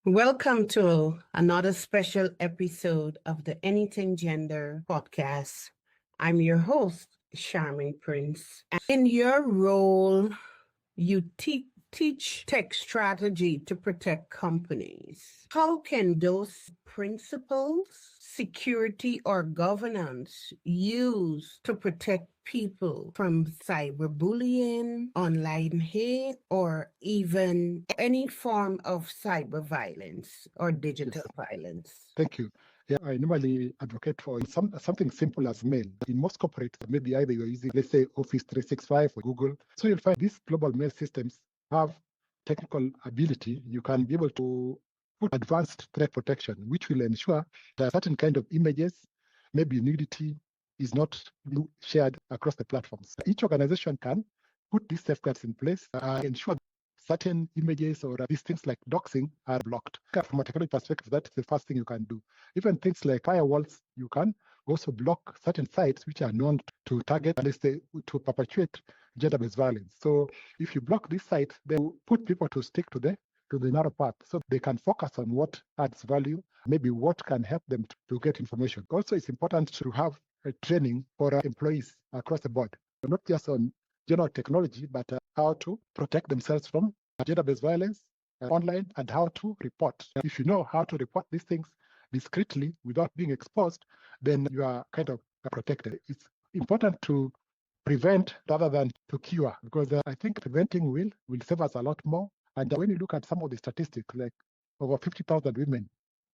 Welcome to another special episode of the ENYTING Gender podcast. I'm your host, Sharmin Prince. And in your role, you teach tech strategy to protect companies. How can those principles, security, or governance use to protect people from cyberbullying, online hate, or even any form of cyber violence or digital Yes, violence? thank you. Yeah, I normally advocate for something simple as mail. In most corporates, maybe either you're using, let's say, Office 365 or Google. So you'll find these global mail systems have technical ability. You can be able to put advanced threat protection, which will ensure that certain kind of images, maybe nudity, is not shared across the platforms. Each organization can put these safeguards in place, ensure certain images or these things like doxing are blocked. From a technology perspective, that's the first thing you can do. Even things like firewalls, you can also block certain sites which are known to target, at least to perpetuate gender-based violence. So if you block these sites, they will put people to stick to the narrow path so they can focus on what adds value, maybe what can help them to get information. Also, it's important to have a training for employees across the board, not just on general technology, but how to protect themselves from gender-based violence online and how to report. If you know how to report these things discreetly without being exposed, then you are kind of protected. It's important to prevent rather than to cure, because I think preventing will save us a lot more. And when you look at some of the statistics, like over 50,000 women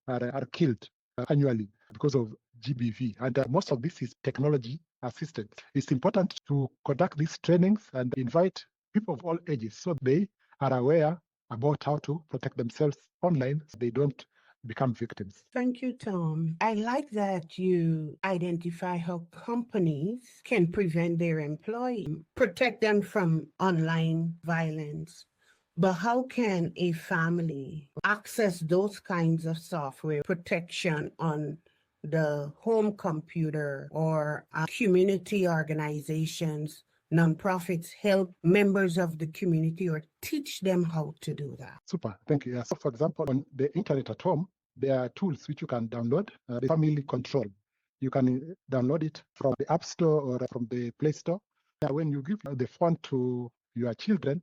are killed annually because of GBV. And most of this is technology assisted. It's important to conduct these trainings and invite people of all ages so they are aware about how to protect themselves online so they don't become victims. Thank you, Tom. I like that you identify how companies can prevent their employees, protect them from online violence. But how can a family access those kinds of software protection on the home computer or community organizations, nonprofits help members of the community or teach them how to do that? Super, thank you. Yeah. So, for example, on the internet at home, there are tools which you can download. The family control. You can download it from the App Store or from the Play Store. When you give the phone to your children,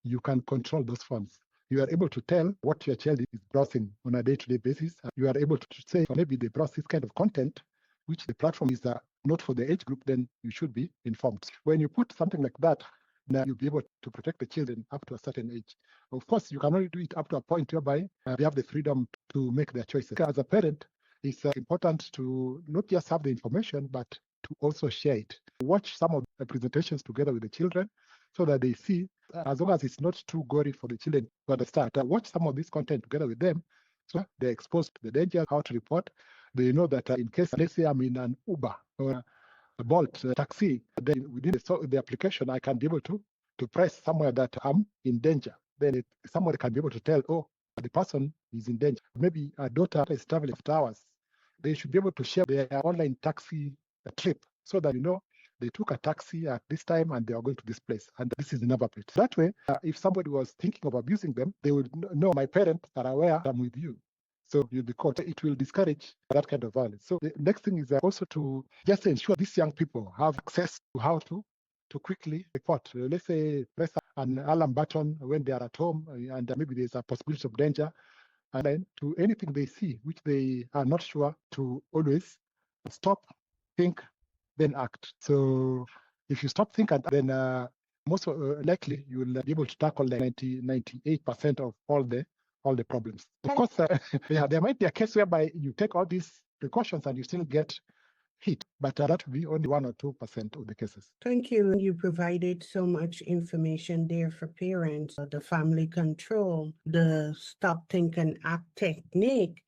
you can control those phones. You are able to tell what your child is browsing on a day-to-day basis. You are able to say maybe they browse this kind of content, which the platform is not for the age group, then you should be informed. When you put something like that, now you'll be able to protect the children up to a certain age. Of course, you can only do it up to a point whereby they have the freedom to make their choices. As a parent, it's important to not just have the information, but to also share it. Watch some of the presentations together with the children so that they see, as long as it's not too gory for the children to understand, watch some of this content together with them so they're exposed to the danger, how to report. They know that in case, let's say I'm in an Uber or a Bolt taxi, then within the application, I can be able to press somewhere that I'm in danger. Then somebody can be able to tell, oh, the person is in danger. Maybe a daughter is traveling after hours. They should be able to share their online taxi trip so that they took a taxi at this time and they are going to this place. And this is the number plate. That way, if somebody was thinking of abusing them, they would know my parents are aware I'm with you. So you'll be caught. It will discourage that kind of violence. So the next thing is also to just ensure these young people have access to how to quickly report. Let's say press an alarm button when they are at home and maybe there's a possibility of danger. And then to anything they see which they are not sure, to always stop, think, then act. So if you stop, think, and then most likely you will be able to tackle like 98% of all the problems. Of course, yeah, there might be a case whereby you take all these precautions and you still get hit, but that will be only 1 or 2% of the cases. Thank you. You provided so much information there for parents, the family control, the stop, think, and act technique.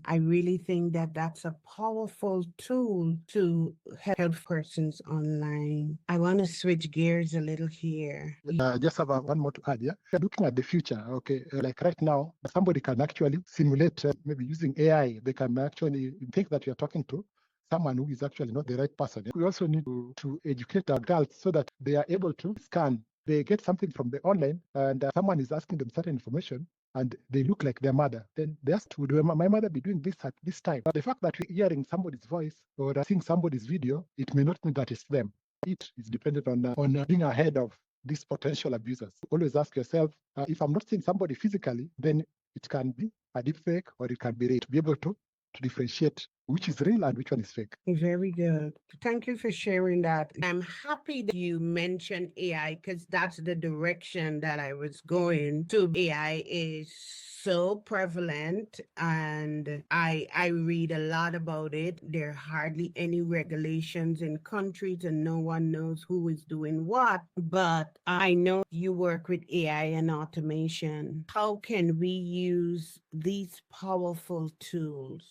I really think that that's a powerful tool to help persons online. I want to switch gears a little here. Just have one more to add. Yeah, we're looking at the future. Okay, like right now, somebody can actually simulate, maybe using AI. They can actually think that you're talking to someone who is actually not the right person. We also need to educate our adults so that they are able to scan they get something from the online and someone is asking them certain information and they look like their mother. Then they ask, would my mother be doing this at this time? But the fact that we're hearing somebody's voice or seeing somebody's video, it may not mean that it's them. It is dependent on being ahead of these potential abusers. Always ask yourself, if I'm not seeing somebody physically, then it can be a deep fake or it can be real. To be able to differentiate which is real and which one is fake. Very good. Thank you for sharing that. I'm happy that you mentioned AI because that's the direction that I was going to. AI is so prevalent and I read a lot about it. There are hardly any regulations in countries and no one knows who is doing what. But I know you work with AI and automation. How can we use these powerful tools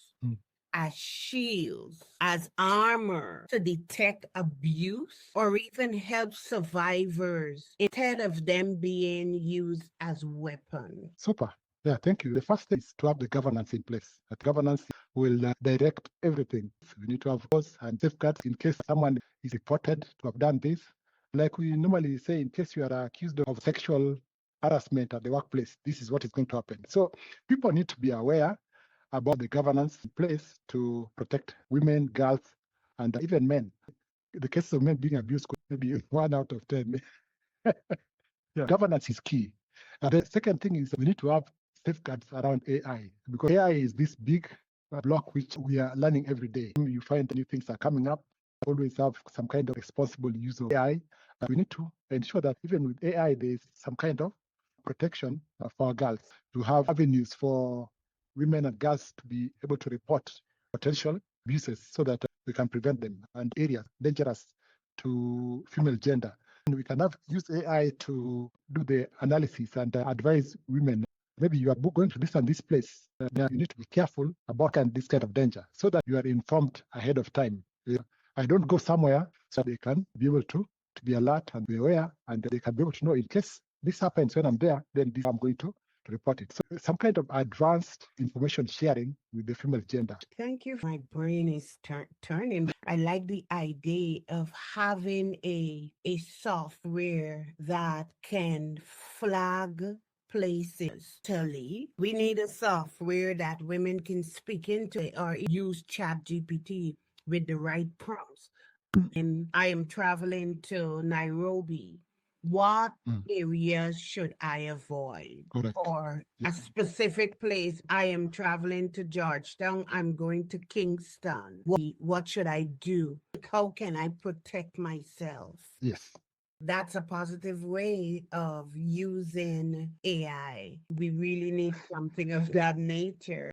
as shields, as armor to detect abuse or even help survivors instead of them being used as weapons? Super. Yeah, thank you. The first thing is to have the governance in place. That governance will direct everything. We need to have laws and safeguards in case someone is reported to have done this. Like we normally say, in case you are accused of sexual harassment at the workplace, this is what is going to happen. So people need to be aware about the governance in place to protect women, girls, and even men. The cases of men being abused could be 1 out of 10. Yeah. Governance is key. And the second thing is we need to have safeguards around AI because AI is this big block which we are learning every day. You find new things are coming up. Always have some kind of responsible use of AI. We need to ensure that even with AI, there's some kind of protection for our girls to have avenues for women and girls to be able to report potential abuses so that we can prevent them and areas dangerous to female gender. And we can use AI to do the analysis and advise women. Maybe you are going to this and this place. You need to be careful about this kind of danger so that you are informed ahead of time. I don't go somewhere so they can be able to be alert and be aware, and they can be able to know in case this happens when I'm there, then this I'm going to report it. So some kind of advanced information sharing with the female gender. Thank you. My brain is turning. I like the idea of having a software that can flag places to leave. We need a software that women can speak into or use ChatGPT with the right prompts. And I am traveling to Nairobi. What areas should I avoid? Correct. Or a specific place? I am traveling to Georgetown. I'm going to Kingston. What should I do? How can I protect myself? Yes. That's a positive way of using AI. We really need something of that nature.